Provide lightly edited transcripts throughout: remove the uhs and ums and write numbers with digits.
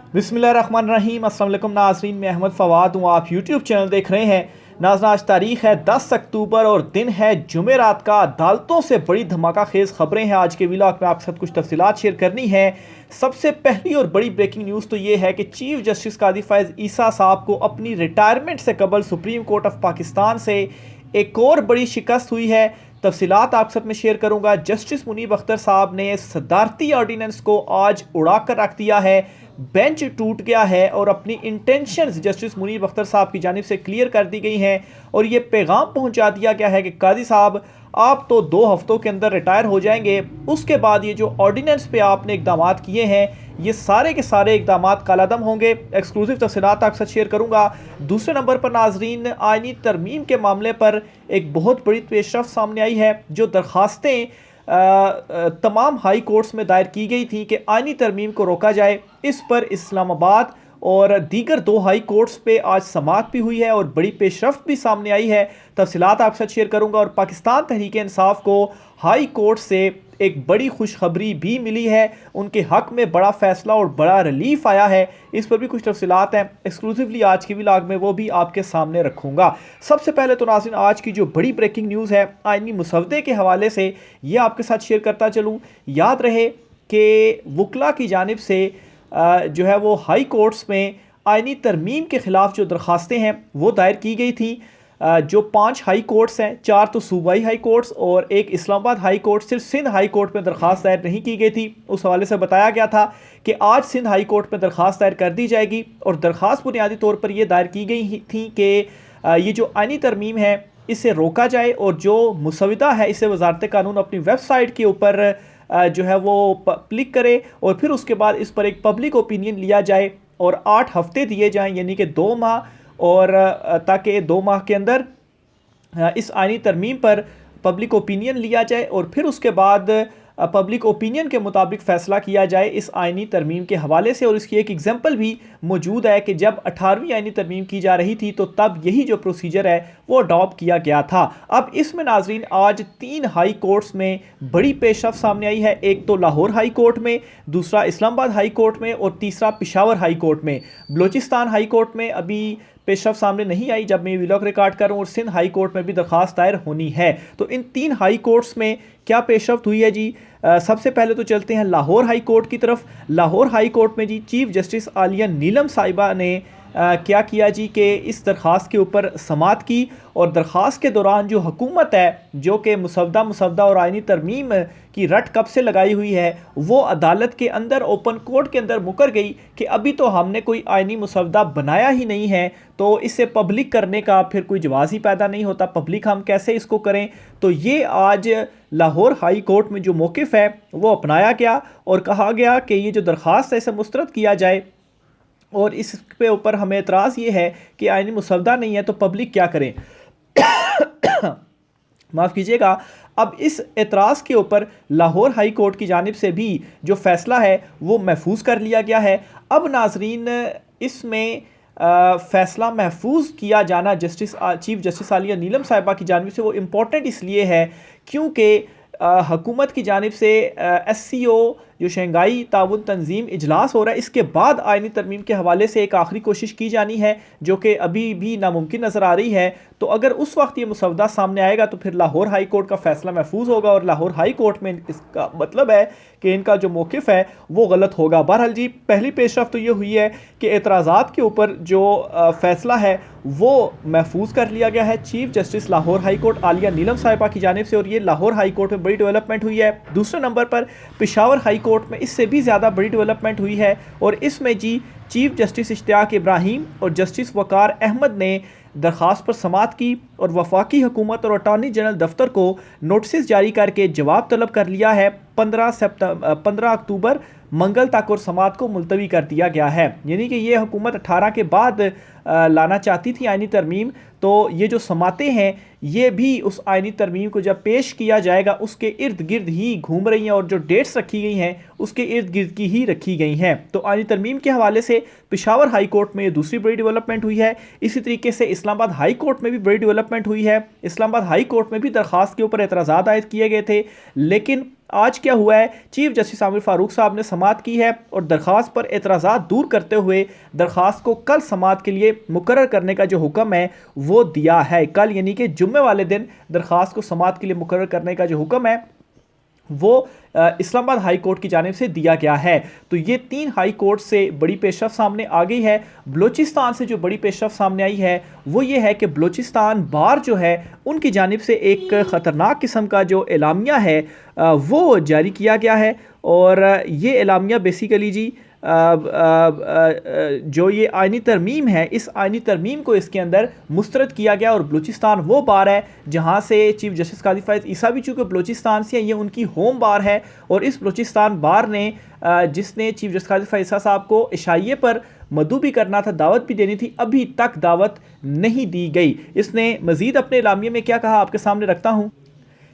बिस्मिल्लाहिर्रहमानिर्रहीम। अस्सलाम वालेकुम नाज़रीन, मैं अहमद फ़वाद हूँ। आप यूट्यूब चैनल देख रहे हैं। नाज़रीन, आज तारीख़ है 10 अक्टूबर और दिन है जुमेरात का। अदालतों से बड़ी धमाका खेज़ खबरें हैं। आज के व्लॉग में आपके साथ कुछ तफसीलात शेयर करनी है। सबसे पहली और बड़ी ब्रेकिंग न्यूज़ तो ये है कि चीफ जस्टिस कादी फ़ैज़ ईसा साहब को अपनी रिटायरमेंट से कबल सुप्रीम कोर्ट ऑफ पाकिस्तान से एक और बड़ी शिकस्त हुई है। तफसीलात आपके साथ में शेयर करूंगा। जस्टिस मुनीब अख्तर साहब ने सदारती ऑर्डिनेंस को आज उड़ा कर रख दिया है। बेंच टूट गया है और अपनी इंटेंशंस जस्टिस मुनीब अख्तर साहब की जानिब से क्लियर कर दी गई हैं और ये पैगाम पहुंचा दिया गया है कि कादी साहब, आप तो 2 हफ्तों के अंदर रिटायर हो जाएंगे। उसके बाद ये जो ऑर्डिनेंस पे आपने इकदाम किए हैं, ये सारे के सारे इकदाम कालादम होंगे। एक्सक्लूसिव तफसीलात आपके साथ शेयर करूंगा। दूसरे नंबर पर नाजरीन, आईनी तरमीम के मामले पर एक बहुत बड़ी पेशरफ सामने आई है। जो दरखास्तें तमाम हाई कोर्ट्स में दायर की गई थी कि आईनी तरमीम को रोका जाए, इस पर इस्लामाबाद और दीगर 2 हाई कोर्ट्स पे आज समाअत भी हुई है और बड़ी पेशरफ्त भी सामने आई है। तफसीलात आपके साथ शेयर करूंगा। और पाकिस्तान तहरीक इंसाफ को हाई कोर्ट से एक बड़ी खुशखबरी भी मिली है। उनके हक में बड़ा फैसला और बड़ा रिलीफ आया है। इस पर भी कुछ तफसीलात हैं, एक्सक्लूसिवली आज की व्लॉग में वो भी आपके सामने रखूंगा। सबसे पहले तो नाज़रीन, आज की जो बड़ी ब्रेकिंग न्यूज़ है आईनी मुसवदे के हवाले से, ये आपके साथ शेयर करता चलूँ। याद रहे कि वकला की जानिब से जो है वो हाई कोर्ट्स में आईनी तरमीम के ख़िलाफ़ जो दरखास्तें हैं वो दायर की गई थी। जो 5 हाई कोर्ट्स हैं, 4 तो सूबाई हाई कोर्ट्स और एक इस्लामाबाद हाई कोर्ट, सिर्फ सिंध हाई कोर्ट में दरखास्त दायर नहीं की गई थी। उस हवाले से बताया गया था कि आज सिंध हाई कोर्ट में दरखास्त दायर कर दी जाएगी और दरखास्त बुनियादी तौर पर यह दायर की गई थी कि ये जो आईनी तरमीम है इसे रोका जाए और जो मुसविदा है इसे वजारत कानून अपनी वेबसाइट के ऊपर जो है वो क्लिक करे और फिर उसके बाद इस पर एक पब्लिक ओपिनियन लिया जाए और 8 हफ्ते दिए जाएं, यानी कि 2 माह, और ताकि 2 माह के अंदर इस आईनी तरमीम पर पब्लिक ओपिनियन लिया जाए और फिर उसके बाद पब्लिक ओपिनियन के मुताबिक फ़ैसला किया जाए इस आईनी तरमीम के हवाले से। और इसकी एक एग्जांपल भी मौजूद है कि जब 18वीं आईनी तरमीम की जा रही थी तो तब यही जो प्रोसीजर है वो अडॉप्ट किया गया था। अब इसमें नाजरीन आज 3 हाई कोर्ट्स में बड़ी पेशरफ सामने आई है। एक तो लाहौर हाई कोर्ट में, दूसरा इस्लामाबाद हाई कोर्ट में और तीसरा पेशावर हाई कोर्ट में। बलोचिस्तान हाई कोर्ट में अभी पेशरफ सामने नहीं आई जब मैं व्लॉग रिकॉर्ड कर रहा हूँ, और सिंध हाई कोर्ट में भी दरखास्त दायर होनी है। तो इन 3 हाई कोर्ट्स में क्या पेशरफ हुई है जी? सबसे पहले तो चलते हैं लाहौर हाई कोर्ट की तरफ। लाहौर हाई कोर्ट में जी चीफ जस्टिस आलिया नीलम साहिबा ने क्या किया जी कि इस दरख्वास्त के ऊपर समाअत की और दरख्वास्त के दौरान जो हुकूमत है जो कि मुसवदा और आईनी तरमीम की रट कब से लगाई हुई है, वो अदालत के अंदर ओपन कोर्ट के अंदर मुकर गई कि अभी तो हमने कोई आईनी मुसवदा बनाया ही नहीं है, तो इसे पब्लिक करने का फिर कोई जवाज़ ही पैदा नहीं होता, पब्लिक हम कैसे इसको करें। तो ये आज लाहौर हाई कोर्ट में जो मौक़िफ़ है वो अपनाया गया और कहा गया कि ये जो दरख्वास्त है इसे मुस्तरद किया जाए और इस पे ऊपर हमें एतराज़ ये है कि आईनी मुसवदा नहीं है तो पब्लिक क्या करें। माफ़ कीजिएगा। अब इस एतराज़ के ऊपर लाहौर हाई कोर्ट की जानिब से भी जो फ़ैसला है वो महफूज कर लिया गया है। अब नाजरीन, इसमें फ़ैसला महफूज किया जाना चीफ जस्टिस आलिया नीलम साहिबा की जानिब से वो इम्पोर्टेंट इसलिए है क्योंकि हुकूमत की जानिब से SCO जो शंघाई ताउन तंजीम इजलास हो रहा है, इसके बाद आईनी तरमीम के हवाले से एक आखिरी कोशिश की जानी है जो कि अभी भी नामुमकिन नज़र आ रही है। तो अगर उस वक्त ये मुसवदा सामने आएगा तो फिर लाहौर हाई कोर्ट का फ़ैसला महफूज होगा और लाहौर हाई कोर्ट में इसका मतलब है कि इनका जो मौक़िफ़ है वो गलत होगा। बहरहाल जी, पहली पेशरफ तो ये हुई है कि एतराज़ात के ऊपर जो फ़ैसला है वो महफूज कर लिया गया है chief justice Lahore high court Aliya Neelam साहिबा की जानिब से, और ये लाहौर हाई कोर्ट में बड़ी डेवलपमेंट हुई है। दूसरे नंबर पर पेशावर हाई कोर्ट में इससे भी ज़्यादा बड़ी डेवलपमेंट हुई है और इसमें जी चीफ जस्टिस इश्तियाक इब्राहिम और जस्टिस वकार अहमद ने दरख्वास्त पर समाअत की और वफाकी हुकूमत और अटॉर्नी जनरल दफ्तर को नोटिस जारी करके जवाब तलब कर लिया है। 15 अक्टूबर मंगल तक और समाअत को मुलतवी कर दिया गया है। यानी कि ये हुकूमत 18 के बाद लाना चाहती थी आईनी तरमीम, तो ये जो समातें हैं ये भी उस आईनी तरमीम को जब पेश किया जाएगा उसके इर्द गिर्द ही घूम रही हैं और जो डेट्स रखी गई हैं उसके इर्द गिर्द की ही रखी गई हैं। तो आईनी तरमीम के हवाले से पेशावर हाई कोर्ट में ये दूसरी बड़ी डेवलपमेंट हुई है। इसी तरीके से इस्लामाबाद हाई कोर्ट में भी बड़ी डेवलपमेंट हुई है। इस्लामाबाद हाई कोर्ट में भी दरख्वास्त के ऊपर एतराज़ात आयद किए गए थे, लेकिन आज क्या हुआ है, चीफ जस्टिस आमिर फारूक साहब ने समाअत की है और दरख्वास्त पर एतराज़ात दूर करते हुए दरख्वास्त को कल समाअत के लिए मुकर्रर करने का जो हुक्म है वो दिया है। कल यानी कि जुम्मे वाले दिन दरख्वास्त को समाअत के लिए मुकर्रर करने का जो हुक्म है वो इस्लामाबाद हाई कोर्ट की जानिब से दिया गया है। तो ये 3 हाई कोर्ट से बड़ी पेशरफ सामने आ गई है। बलूचिस्तान से जो बड़ी पेशरफ सामने आई है वो ये है कि बलूचिस्तान बार जो है उनकी जानिब से एक ख़तरनाक किस्म का जो एलामिया है वो जारी किया गया है। और ये एलामिया बेसिकली जी जो ये आइनी तरमीम है, इस आइनी तरमीम को इसके अंदर मुस्तरद किया गया। और बलूचिस्तान वो बार है जहाँ से चीफ जस्टिस काजी फ़ाइज़ ईसा भी चूँकि बलूचिस्तान से ये उनकी होम बार है। और इस बलूचिस्तान बार ने जिसने चीफ जस्टिस काजी फ़ाइज़ ईसा साहब को इशाइये पर मदऊ भी करना था, दावत भी देनी थी, अभी तक दावत नहीं दी गई। इसने मज़ीद अपने एलामिये में क्या कहा आपके सामने रखता हूँ।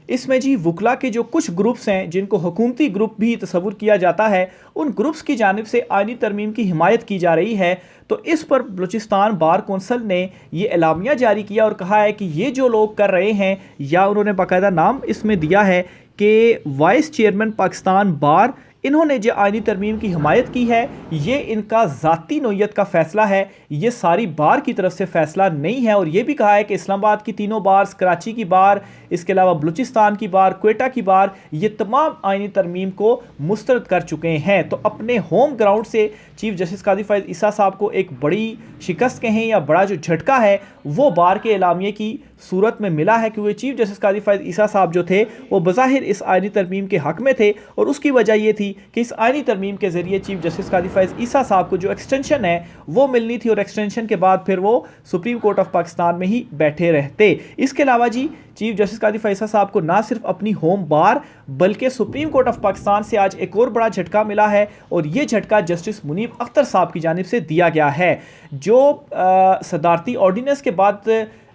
इसमें जी वकला के जो कुछ ग्रुप्स हैं जिनको हुकूमती ग्रुप भी तस्वुर किया जाता है, उन ग्रुप्स की जानिब से आइनी तरमीम की हिमायत की जा रही है। तो इस पर बलूचिस्तान बार कौंसल ने ये एलामिया जारी किया और कहा है कि ये जो लोग कर रहे हैं, या उन्होंने बाकायदा नाम इसमें दिया है कि वाइस चेयरमैन पाकिस्तान बार, इन्होंने जो आइनी तरमीम की हिमायत की है ये इनका ज़ाती नोयत का फ़ैसला है, ये सारी बार की तरफ से फ़ैसला नहीं है। और ये भी कहा है कि इस्लामाबाद की तीनों बार, कराची की बार, इसके अलावा बलूचिस्तान की बार, क्वेटा की बार, ये तमाम आइनी तरमीम को मुस्तरद कर चुके हैं। तो अपने होम ग्राउंड से चीफ जस्टिस काजी फ़ाइज़ ईसा साहब को एक बड़ी शिकस्त कहें या बड़ा जो झटका है वो बार के एलामिये की सूरत में मिला है, क्योंकि चीफ जस्टिस काजी फ़ाइज़ ईसा साहब जो थे वो बज़ाहिर इस आइनी तरमीम के हक़ में थे। और उसकी वजह ये थी कि इस आइनी तरमीम के ज़रिए चीफ जस्टिस काजी फ़ाइज़ ईसा साहब को जो एक्सटेंशन है वो मिलनी थी, और एक्सटेंशन के बाद फिर वो सुप्रीम कोर्ट ऑफ पाकिस्तान में ही बैठे रहते। इसके अलावा जी चीफ जस्टिस काजी फ़ाइज़ ईसा साहब को ना सिर्फ अपनी होम बार बल्कि सुप्रीम कोर्ट ऑफ पाकिस्तान से आज एक और बड़ा झटका मिला है, और ये झटका जस्टिस मुनीब अख्तर साहब की जानिब से दिया गया है। जो सदारती ऑर्डिनेंस के बाद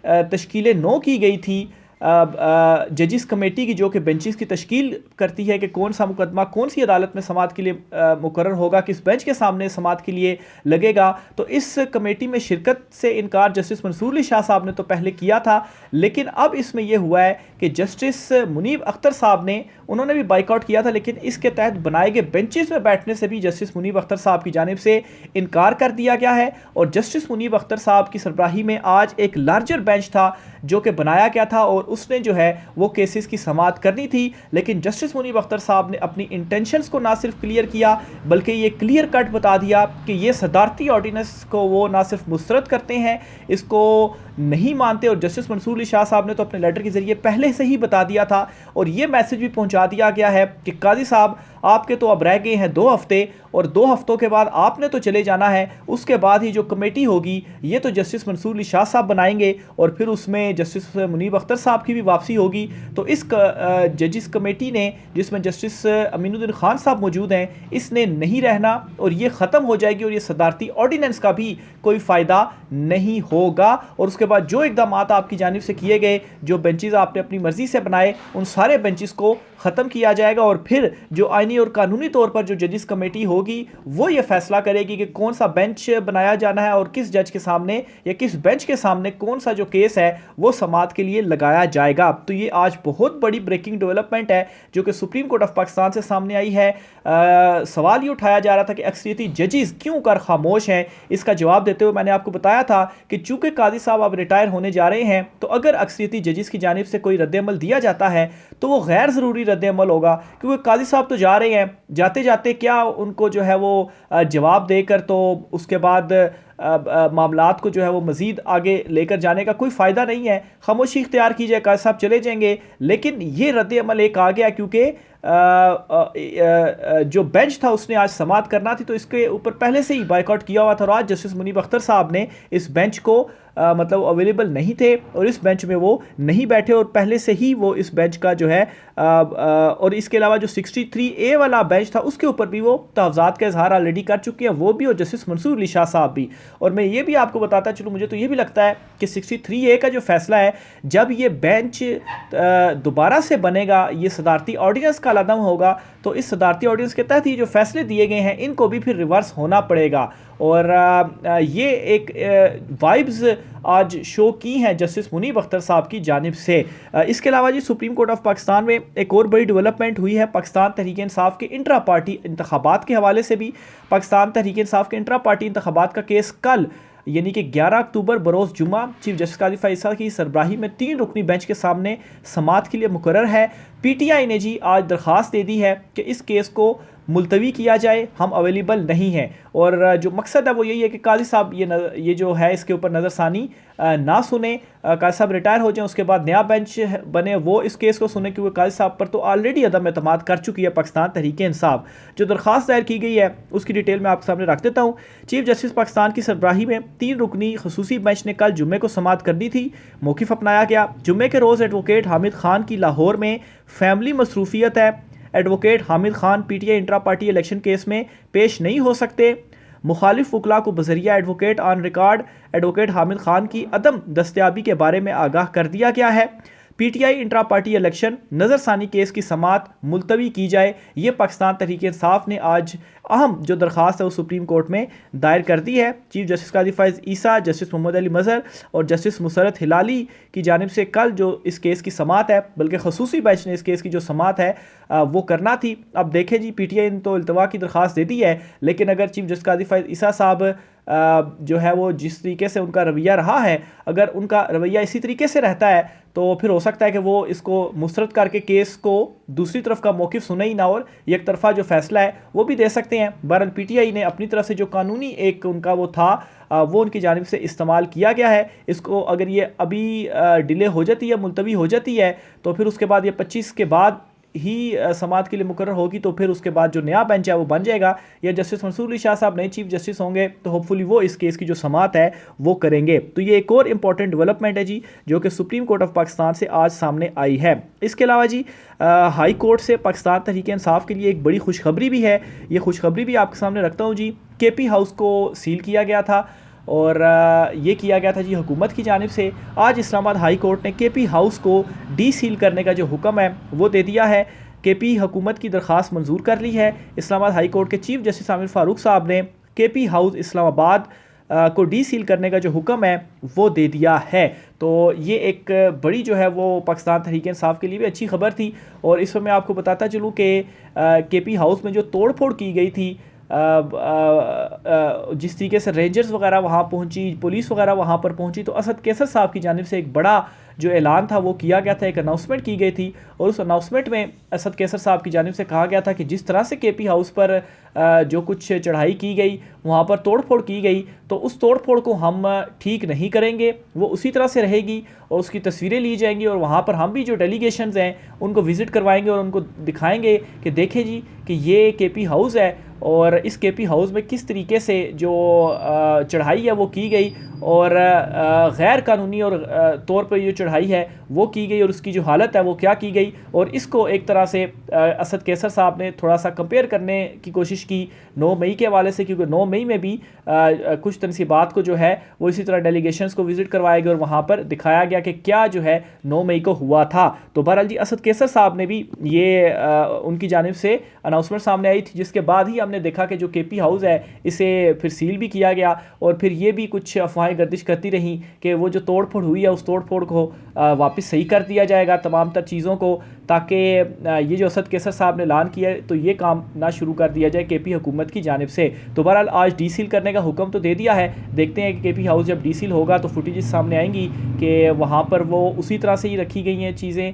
तश्कील नो की गई थी जजिस कमेटी की, जो कि बेंचेस की तश्कील करती है कि कौन सा मुकदमा कौन सी अदालत में समाअत के लिए मुकर्रर होगा, किस बेंच के सामने समाअत के लिए लगेगा। तो इस कमेटी में शिरकत से इनकार जस्टिस मंसूर अली शाह साहब ने तो पहले किया था, लेकिन अब इसमें यह हुआ है कि जस्टिस मुनीब अख्तर साहब ने, उन्होंने भी बाइकआउट किया था, लेकिन इसके तहत बनाए गए बेंचेस में बैठने से भी जस्टिस मुनीब अख्तर साहब की जानिब से इनकार कर दिया गया है। और जस्टिस मुनीब अख्तर साहब की सरबराही में आज एक लार्जर बेंच था जो कि बनाया गया था, और उसने जो है वो केसेस की समाअत करनी थी। लेकिन जस्टिस मुनीब अख्तर साहब ने अपनी इंटेंशंस को ना सिर्फ क्लियर किया बल्कि ये क्लियर कट बता दिया कि ये सदारती ऑर्डिनेंस को वो ना सिर्फ मुस्तरद करते हैं, इसको नहीं मानते। और जस्टिस मंसूर अली शाह साहब ने तो अपने लेटर के ज़रिए पहले से ही बता दिया था, और ये मैसेज भी पहुंचा दिया गया है कि काजी साहब आपके तो अब रह गए हैं 2 हफ्ते, और 2 हफ्तों के बाद आपने तो चले जाना है। उसके बाद ही जो कमेटी होगी ये तो जस्टिस मंसूर अली शाह साहब बनाएंगे, और फिर उसमें जस्टिस मुनीब अख्तर साहब की भी वापसी होगी। तो इस जजिस कमेटी ने, जिसमें जस्टिस अमीनुद्दीन खान साहब मौजूद हैं, इसने नहीं रहना और ये ख़त्म हो जाएगी, और ये सदारती ऑर्डिनेंस का भी कोई फ़ायदा नहीं होगा। और उसके बाद जो इक़दाम आपकी जानिब से किए गए, जो बेंचेस आपने अपनी मर्ज़ी से बनाए, उन सारे बेंचेस को ख़त्म किया जाएगा। और फिर जो आइनी और कानूनी तौर पर जो जजिस कमेटी होगी वो ये फैसला करेगी कि कौन सा बेंच बनाया जाना है, और किस जज के सामने या किस बेंच के सामने कौन सा जो केस है वो समाअत के लिए लगाया जाएगा। तो ये आज बहुत बड़ी ब्रेकिंग डेवलपमेंट है जो कि सुप्रीम कोर्ट ऑफ पाकिस्तान से सामने आई है। सवाल ये उठाया जा रहा था कि अक्सरियती जजेस क्यों कर खामोश हैं। इसका जवाब देते हुए मैंने आपको बताया था कि चूंकि काजी साहब अब रिटायर होने जा रहे हैं, तो अगर अक्सरियती जजेस की जानिब से कोई रद्द-ए-अमल दिया जाता है तो वो गैर ज़रूरी रद्द-ए-अमल होगा, क्योंकि काजी साहब तो जा रहे हैं, जाते जाते क्या उनको जो है वो जवाब देकर तो उसके बाद मामलात को जो है वो मज़ीद आगे लेकर जाने का कोई फ़ायदा नहीं है। खामोशी इख्तियार की जाए, काजी साहब चले जाएंगे। लेकिन ये रद्द-ए-अमल एक आ गया क्योंकि जो बेंच था उसने आज समाअत करना थी, तो इसके ऊपर पहले से ही बाइकआउट किया हुआ था, और आज जस्टिस मुनीब अख्तर साहब ने इस बेंच को मतलब अवेलेबल नहीं थे और इस बेंच में वो नहीं बैठे, और पहले से ही वो इस बेंच का जो है और इसके अलावा जो 63A वाला बेंच था उसके ऊपर भी वो तहफ़्ज़ात का इजहार ऑलरेडी कर चुके हैं, वो भी और जस्टिस मंसूर अली शाह साहब भी। और मैं ये भी आपको बताता चलूँ, मुझे तो ये भी लगता है कि 63A का जो फैसला है, जब ये बेंच दोबारा से बनेगा, ये सदारती ऑर्डिनेंस का लदम होगा, तो इस सदारती ऑर्डिनेंस के तहत ही जो फैसले दिए गए हैं इनको भी फिर रिवर्स होना पड़ेगा। और ये एक वाइब्स आज शो की हैं जस्टिस मुनीब अख्तर साहब की जानिब से। इसके अलावा जी सुप्रीम कोर्ट ऑफ पाकिस्तान में एक और बड़ी डेवलपमेंट हुई है। पाकिस्तान तहरीक इंसाफ के इंट्रा पार्टी इंतखाबात के हवाले से भी पाकिस्तान तहरीक इंसाफ के इंट्रा पार्टी इंतखाबात का केस कल यानी कि 11 अक्टूबर बरोज़ जुमा चीफ जस्टिस काजी फैसल की सरबराही में 3 रुकनी बेंच के सामने समाअत के लिए मुकर्रर है। पीटीआई ने जी आज दरख्वास्त दे दी है कि इस केस को मुलतवी किया जाए, हम अवेलेबल नहीं हैं। और जो मकसद है वो यही है कि काजी साहब ये जो है इसके ऊपर नज़रसानी ना सुने, काजी साहब रिटायर हो जाएं, उसके बाद नया बेंच बने वो इस केस को सुने, क्योंकि काजी साहब पर तो ऑलरेडी अदम एतमाद कर चुकी है पाकिस्तान तहरीक इंसाफ। जो दरख्वास्त दायर की गई है उसकी डिटेल मैं आपके सामने रख देता हूँ। चीफ जस्टिस पाकिस्तान की सरबराही में 3 रुकनी खसूसी बेंच ने कल जुम्मे को समाअत कर दी थी। मौक़िफ़ अपनाया गया। जुम्मे के रोज़ एडवोकेट हामिद खान की लाहौर में फैमिली मसरूफियत है। Advocate Hamid Khan PTI intra party election case में पेश नहीं हो सकते। मुखालिफ वकला को बजरिया advocate on record advocate Hamid Khan की अदम दस्तयाबी के बारे में आगाह कर दिया गया है। पीटीआई इंट्रा पार्टी इलेक्शन नज़रसानी केस की समाअत मुलतवी की जाए, ये पाकिस्तान तहरीक इंसाफ ने आज अहम जो दरख्वास्त है वो सुप्रीम कोर्ट में दायर कर दी है। चीफ जस्टिस काजी फैज़ ईसा, जस्टिस मोहम्मद अली मज़हर और जस्टिस मुसरत हिलाली की जानिब से कल जो इस केस की समाअत है, बल्कि खसूसी बेंच ने इस केस की जो समाअत है वो करना थी। अब देखें जी, पीटीआई ने तो इल्तवा की दरख्वास्त दे दी है, लेकिन अगर चीफ जस्टिस काजी फैज़ ईसा साहब जो है वो जिस तरीके से उनका रवैया रहा है, अगर उनका रवैया इसी तरीके से रहता है तो फिर हो सकता है कि वो इसको मुस्तरद करके केस को दूसरी तरफ का मौक़िफ़ सुने ही ना और एक तरफा जो फैसला है वो भी दे सकते हैं। बहरहाल पीटीआई ने अपनी तरफ से जो कानूनी एक उनका वो था वो उनकी जानिब से इस्तेमाल किया गया है। इसको अगर ये अभी डिले हो जाती है, मुलतवी हो जाती है, तो फिर उसके बाद ये 25 के बाद ही समाअत के लिए मुकर्रर होगी, तो फिर उसके बाद जो नया बेंच है वो बन जाएगा। या जस्टिस मंसूर अली शाह साहब नए चीफ जस्टिस होंगे तो होपफुली वो इस केस की जो समाअत है वो करेंगे। तो ये एक और इंपॉर्टेंट डेवलपमेंट है जी, जो कि सुप्रीम कोर्ट ऑफ पाकिस्तान से आज सामने आई है। इसके अलावा जी हाई कोर्ट से पाकिस्तान तहरीक इंसाफ के लिए एक बड़ी खुशखबरी भी है। ये खुशखबरी भी आपके सामने रखता हूँ जी। केपी हाउस को सील किया गया था और ये किया गया था जी हुकूमत की जानिब से। आज इस्लामाबाद हाई कोर्ट ने केपी हाउस को डी सील करने का जो हुक्म है वो दे दिया है। केपी हुकूमत की दरख्वास्त मंजूर कर ली है। इस्लामाबाद हाई कोर्ट के चीफ जस्टिस आमिर फारूक साहब ने केपी हाउस इस्लामाबाद को डी सील करने का जो हुक्म है वो दे दिया है। तो ये एक बड़ी जो है वो पाकिस्तान तहरीक इंसाफ के लिए भी अच्छी खबर थी। और इस पर मैं आपको बताता चलूँ कि केपी हाउस में जो तोड़ फोड़ की गई थी, जिस तरीके से रेंजर्स वगैरह वहाँ पहुँची, पुलिस वगैरह वहाँ पर पहुँची, तो असद कैसर साहब की जानिब से एक बड़ा जो ऐलान था वो किया गया था, एक अनाउंसमेंट की गई थी। और उस अनाउंसमेंट में असद कैसर साहब की जानिब से कहा गया था कि जिस तरह से केपी हाउस पर जो कुछ चढ़ाई की गई, वहाँ पर तोड़ फोड़ की गई, तो उस तोड़ फोड़ को हम ठीक नहीं करेंगे, वो उसी तरह से रहेगी और उसकी तस्वीरें ली जाएंगी। और वहाँ पर हम भी जो डेलीगेशंस हैं उनको विज़िट करवाएंगे और उनको दिखाएंगे कि देखें जी कि ये केपी हाउस है और इस केपी हाउस में किस तरीके से जो चढ़ाई है वो की गई और गैर कानूनी और तौर पर जो चढ़ाई है वो की गई और उसकी जो हालत है वो क्या की गई। और इसको एक तरह से असद कैसर साहब ने थोड़ा सा कंपेयर करने की कोशिश की 9 मई के हवाले से, क्योंकि 9 मई में भी कुछ तनसीबात को जो है वो इसी तरह डेलीगेशंस को विज़िट करवाए गए और वहाँ पर दिखाया गया कि क्या जो है 9 मई को हुआ था। तो बहरहाल जी असद कैसर साहब ने भी ये उनकी जानिब से अनाउंसमेंट सामने आई थी, जिसके बाद ही हमने देखा कि जो केपी हाउस है इसे फिर सील भी किया गया। और फिर ये भी कुछ अफवाहें गर्दिश करती रहीं कि वो जो तोड़ फोड़ हुई है उस तोड़ फोड़ को वापस सही कर दिया जाएगा, तमाम तर चीज़ों को, ताकि ये जो असद कैसर साहब ने ऐलान किया है तो ये काम ना शुरू कर दिया जाए केपी हुकूमत की जानिब से। तो बहरहाल आज डी सील करने का हुक्म तो दे दिया है। देखते हैं कि केपी हाउस जब डी सील होगा तो फुटेजेस सामने आएंगी कि वहाँ पर वो उसी तरह से ही रखी गई हैं चीज़ें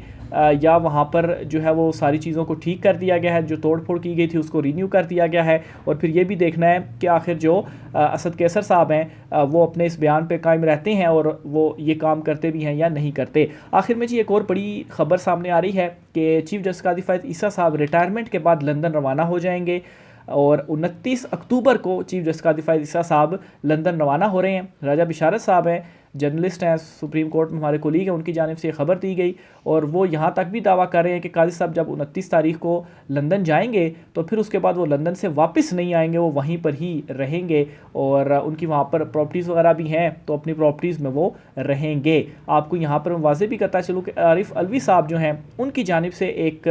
या वहाँ पर जो है वो सारी चीज़ों को ठीक कर दिया गया है, जो तोड़ फोड़ की गई थी उसको रीन्यू कर दिया गया है। और फिर ये भी देखना है कि आखिर जो असद कैसर साहब हैं वो अपने इस बयान पे कायम रहते हैं और वो ये काम करते भी हैं या नहीं करते। आखिर में जी एक और बड़ी खबर सामने आ रही है कि चीफ जस्टिस काजी फैज़ ईसा साहब रिटायरमेंट के बाद लंदन रवाना हो जाएंगे और 29 अक्टूबर को चीफ जस्टिस काजी फैज़ ईसा साहब लंदन रवाना हो रहे हैं। राजा बिशारत साहब हैं, जर्नलिस्ट हैं, सुप्रीम कोर्ट में हमारे कोलीग हैं, उनकी जानिब से खबर दी गई और वो यहाँ तक भी दावा कर रहे हैं कि काजी साहब जब 29 तारीख को लंदन जाएंगे तो फिर उसके बाद वो लंदन से वापस नहीं आएंगे, वो वहीं पर ही रहेंगे और उनकी वहाँ पर प्रॉपर्टीज़ वगैरह भी हैं तो अपनी प्रॉपर्टीज़ में वो रहेंगे। आपको यहाँ पर मैं वाज़ेह भी करता चलूँ कि आरिफ अलवी साहब जो हैं उनकी जानिब से एक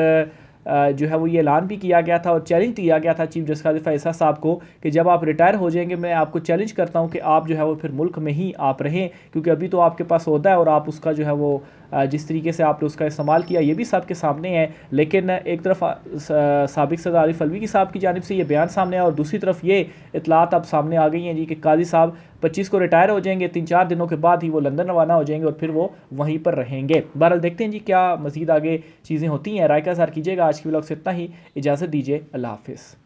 जो है वो ये ऐलान भी किया गया था और चैलेंज दिया गया था चीफ जस्टिस काजी फैसला साहब को कि जब आप रिटायर हो जाएंगे मैं आपको चैलेंज करता हूं कि आप जो है वो फिर मुल्क में ही आप रहें, क्योंकि अभी तो आपके पास ओहदा है और आप उसका जो है वो जिस तरीके से आपने उसका इस्तेमाल किया ये भी सबके सामने है। लेकिन एक तरफ साबिक सदर आरिफ अलवी की साहब की जानिब से ये बयान सामने आया और दूसरी तरफ ये इतलात अब सामने आ गई हैं जी कि काजी साहब 25 को रिटायर हो जाएंगे, 3-4 दिनों के बाद ही वो लंदन रवाना हो जाएंगे और फिर वो वहीं पर रहेंगे। बहरहाल देखते हैं जी क्या मज़ीद आगे चीज़ें होती हैं। राय का इज़हार कीजिएगा। आज की व्लॉग से इतना ही, इजाज़त दीजिए, अल्लाह हाफिज़।